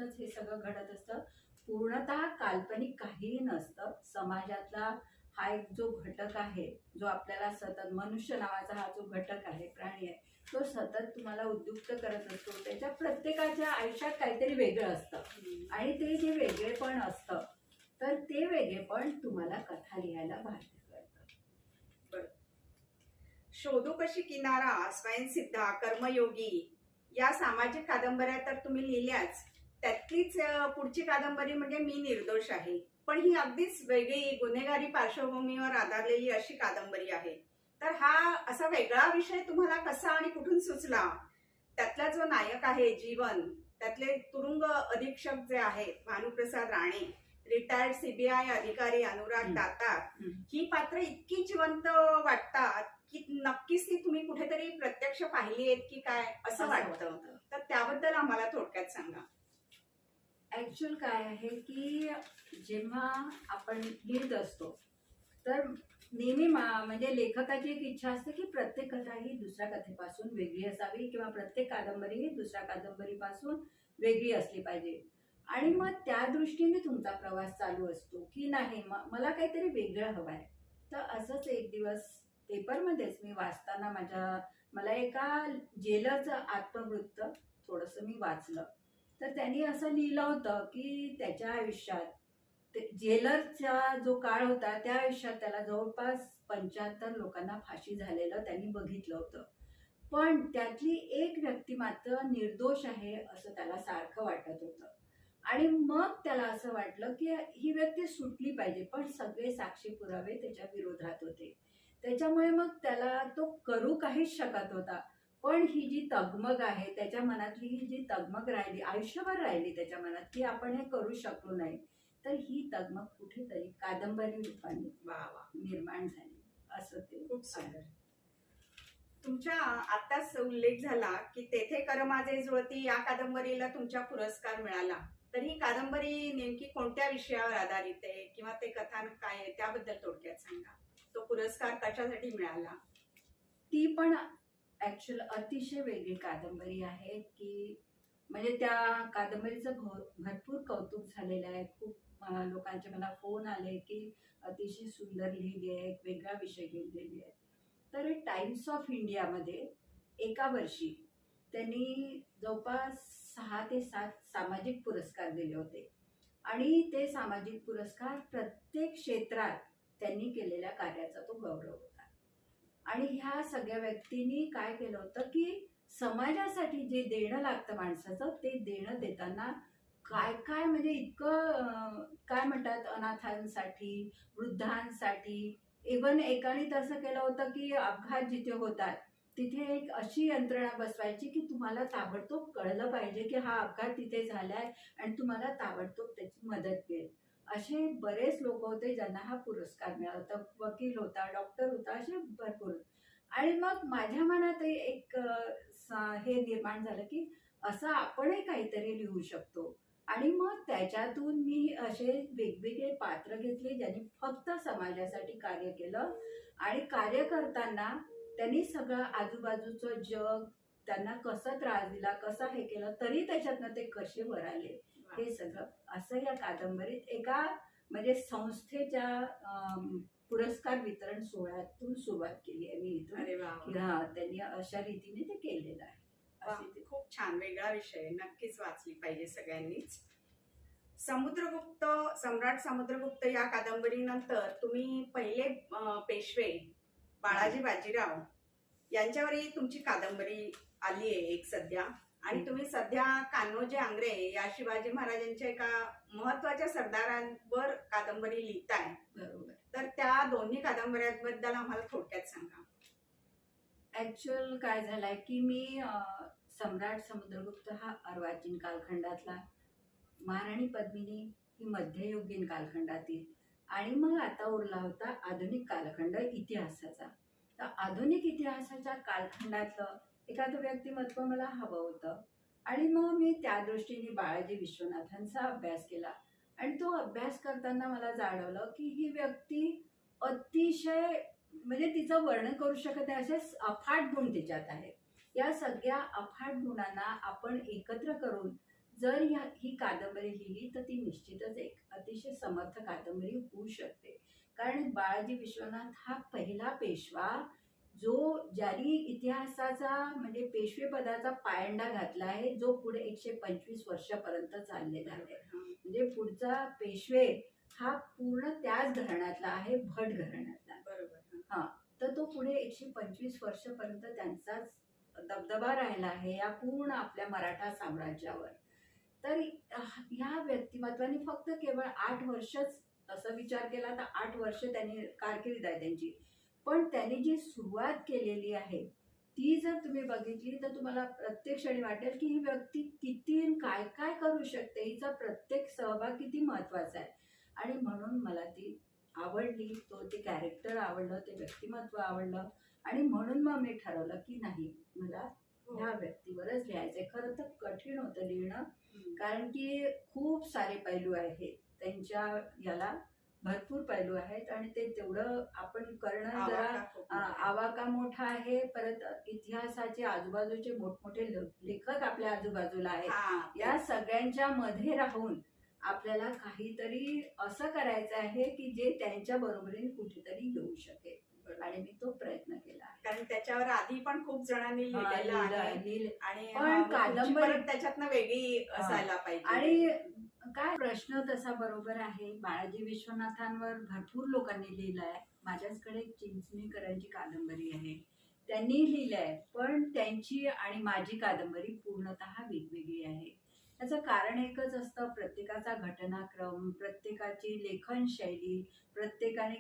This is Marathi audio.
घडूनच हे सगळं घडत असतं. पूर्णतः काल्पनिक काहीही नसतं. समाजातला हा एक जो घटक आहे, जो आपल्याला सतत मनुष्य नावाचा हा जो घटक आहे, प्राणी आहे, तो सतत तुम्हाला उद्युक्त करत असतो. त्याच्या प्रत्येकाच्या आयुष्यात काहीतरी वेगळं असतं आणि ते जे वेगळेपण असतं, तर ते वेगळेपण तुम्हाला कथा लिहायला भाग करतं. शोधू कशी किनारा, स्वयंसिद्धा, कर्मयोगी या सामाजिक कादंबऱ्या तर तुम्ही लिहिल्याच. त्यातलीच पुढची कादंबरी म्हणजे मी निर्दोष आहे. पण ही अगदीच वेगळी गुन्हेगारी पार्श्वभूमीवर आधारलेली अशी कादंबरी आहे. तर हा असा वेगळा विषय तुम्हाला कसा आणि कुठून सुचला? त्यातला जो नायक आहे जीवन, त्यातले तुरुंग अधीक्षक जे आहेत भानुप्रसाद राणे, रिटायर्ड सीबीआय अधिकारी अनुराग दातार, ही पात्र इतकी जिवंत वाटतात की नक्कीच ती तुम्ही कुठेतरी प्रत्यक्ष पाहिली आहेत की काय असं वाटतं. तर त्याबद्दल आम्हाला थोडक्यात सांगा. ऍक्च्युअल काय आहे की जेव्हा आपण लिहित असतो तर नेहमी म्हणजे लेखकाची एक इच्छा असते की प्रत्येक कथा ही दुसऱ्या कथेपासून वेगळी असावी किंवा प्रत्येक कादंबरी ही दुसऱ्या कादंबरीपासून वेगळी असली पाहिजे. आणि मग त्या दृष्टीने तुमचा प्रवास चालू असतो की नाही मला काहीतरी वेगळं हवं आहे. तर असंच एक दिवस पेपरमध्येच मी वाचताना मला एका जेलरचं आत्मवृत्त थोडंसं मी वाचलं. तर त्यांनी असं लिहिलं होतं की त्याच्या आयुष्यात जेलरचा जो काळ होता त्या आयुष्यात त्याला जवळपास 75 लोकांना फाशी झालेलं त्यांनी बघितलं होतं. पण त्यातली एक व्यक्ती मात्र निर्दोष आहे असं त्याला सारखं वाटत होतं. आणि मग त्याला असं वाटलं की ही व्यक्ती सुटली पाहिजे, पण सगळे साक्षी पुरावे त्याच्या विरोधात होते. त्याच्यामुळे मग त्याला तो करू काहीच शकत होता. पण ही जी तगमग आहे त्याच्या मनातली, ही जी तगमग राहिली आयुष्यभर राहिली त्याच्या मनात की आपण हे करू शकलो नाही, तर ही तगमग कुठेतरी कादंबरी रूपाने निर्माण झाली. असं ते खूप सुंदर. तुमच्या आताच उल्लेख झाला की तेथे कर माझे जुळती या कादंबरीला तुमचा पुरस्कार मिळाला. तर ही कादंबरी नेमकी कोणत्या विषयावर आधारित आहे किंवा ते कथानक काय आहे त्याबद्दल थोडक्यात सांगा. तो पुरस्कार कशासाठी मिळाला? ती पण ऍक्च्युअल अतिशय वेगळी कादंबरी आहे की म्हणजे त्या कादंबरीचं भरपूर कौतुक झालेलं आहे. खूप लोकांचे मला फोन आले की अतिशय सुंदर लिहिली आहे, एक वेगळा विषय घेतलेली आहे. तर टाइम्स ऑफ इंडियामध्ये एका वर्षी त्यांनी जवळपास 6 ते 7 सामाजिक पुरस्कार दिले होते. आणि ते सामाजिक पुरस्कार प्रत्येक क्षेत्रात त्यांनी केलेल्या कार्याचा तो गौरव होता. आणि ह्या सगळ्या व्यक्तींनी काय केलं होतं की समाजासाठी जे देणं लागतं माणसाचं, ते देणं देताना काय काय म्हणजे इतकं काय म्हणतात, अनाथांसाठी, वृद्धांसाठी. इव्हन एकाने तसं केलं होतं की अपघात जिथे होतात तिथे एक अशी यंत्रणा बसवायची की तुम्हाला ताबडतोब कळलं पाहिजे की हा अपघात तिथे झालाय आणि तुम्हाला ताबडतोब त्याची मदत मिळेल. असे बरेच लोक होते ज्यांना हा पुरस्कार मिळाला होता. वकील होता, डॉक्टर होता, असे भरपूर. आणि मग माझ्या मनात एक हे निर्माण झालं की असं आपणही काहीतरी लिहू शकतो. आणि मग त्याच्यातून मी असे वेगवेगळे पात्र घेतले ज्यांनी फक्त समाजासाठी कार्य केलं. आणि कार्य करताना त्यांनी सगळं आजूबाजूचं जग त्यांना कसं त्रास दिला, कसं हे केलं, तरी त्याच्यातनं ते कसे वर आले, हे सगळं असं या कादंबरीत एका म्हणजे संस्थेच्या पुरस्कार वितरण सोहळ्यातून सुरुवात केली आहे मी इथून. अरे वा, हा त्यांनी अशा रीतीने ते केलेलं आहे. खूप छान, वेगळा विषय, नक्कीच वाचली पाहिजे सगळ्यांनीच. समुद्रगुप्त, सम्राट समुद्रगुप्त या कादंबरीनंतर तुम्ही पहिले पेशवे बाळाजी बाजीराव यांच्यावरही तुमची कादंबरी आली आहे एक सध्या. आणि तुम्ही सध्या कान्होजी आंग्रे या शिवाजी महाराजांच्या एका महत्वाच्या सरदारांवर कादंबरी लिहिताय. बरोबर. तर त्या दोन्ही कादंबऱ्यांबद्दल आम्हाला थोडक्यात सांगा. ऍक्च्युअल काय झालंय की मी सम्राट समुद्रगुप्त हा अर्वाचीन कालखंडातला, महाराणी पद्मिनी ही मध्ययुगीन कालखंडातील, आणि मग आता उरला होता आधुनिक कालखंड इतिहासाचा. तर आधुनिक इतिहासाच्या कालखंडातलं एखादं व्यक्तिमत्व मला हवं होतं. आणि मग मी त्या दृष्टीने बाळाजी विश्वनाथांचा अभ्यास केला. आणि तो अभ्यास करताना मला जाणवलं की ही व्यक्ती अतिशय म्हणजे तिचं वर्णन करू शकत नाही, असे अफाट गुण तिच्यात आहेत. या सगळ्या अफाट गुणांना आपण एकत्र करून जर ही कादंबरी लिहिली तर ती निश्चितच एक अतिशय समर्थ कादंबरी होऊ शकते. कारण बाळाजी विश्वनाथ हा पहिला पेशवा जो ज्यांनी इतिहासाचा म्हणजे पेशवेपदाचा पायंडा घातला आहे, जो पुढे 125 वर्षापर्यंत चाललेला आहे. म्हणजे पुढचा पेशवे हा पूर्ण त्याच घराण्यातला आहे, भट घराण्यातला. बरोबर. तर तो पुढे 125 वर्षापर्यंत त्यांचाच दबदबा राहिला आहे या पूर्ण आपल्या मराठा साम्राज्यावर. तर ह्या व्यक्तिमत्वाने फक्त केवळ 8 वर्षच असा विचार केला तर 8 वर्ष त्यांनी कारकीर्द आहे त्यांची. पण त्यांनी जी सुरुवात केलेली आहे ती जर तुम्ही बघितली तर तुम्हाला प्रत्येक क्षणी वाटेल की ही व्यक्ती किती आणि काय काय करू शकते, हिचा प्रत्येक सहभाग किती महत्वाचा आहे. आणि म्हणून मला ती आवडली, ते कॅरेक्टर आवडलं, ते व्यक्तिमत्व आवडलं. आणि म्हणून मग मी ठरवलं की नाही, मला ह्या व्यक्तीवरच लिहायचंय. खरं तर कठीण होतं लिहिणं, कारण की खूप सारे पैलू आहेत त्यांच्या, याला भरपूर पैलू आहेत आणि ते तेवढं आपण करणं जरा आवाका मोठा आहे. परत इतिहासाचे आजूबाजूचे मोठमोठे लेखक आपल्या आजूबाजूला आहेत. या सगळ्यांच्या मध्ये राहून आपल्याला काहीतरी असं करायचं आहे की जे त्यांच्या बरोबरीने कुठेतरी येऊ शकेल. आणि मी तो प्रयत्न केला आहे. कारण त्याच्यावर आधी पण खूप जणांनी लिहिलेलं आहे आणि पण कादंबरी त्याच्यातनं वेगळी असायला पाहिजे. आणि काय प्रश्न तसा बरोबर आहे. बाळाजी विश्वनाथांवर भरपूर लोकांनी लिहिलंय. माझ्याकडे चिंचणीकरांची कादंबरी आहे, त्यांनी लिहिलंय. पण त्यांची आणि माझी कादंबरी पूर्णतः वेगवेगळी आहे. त्याचं कारण एकच असतं, प्रत्येकाचा घटनाक्रम, प्रत्येकाची लेखन शैली, प्रत्येकाने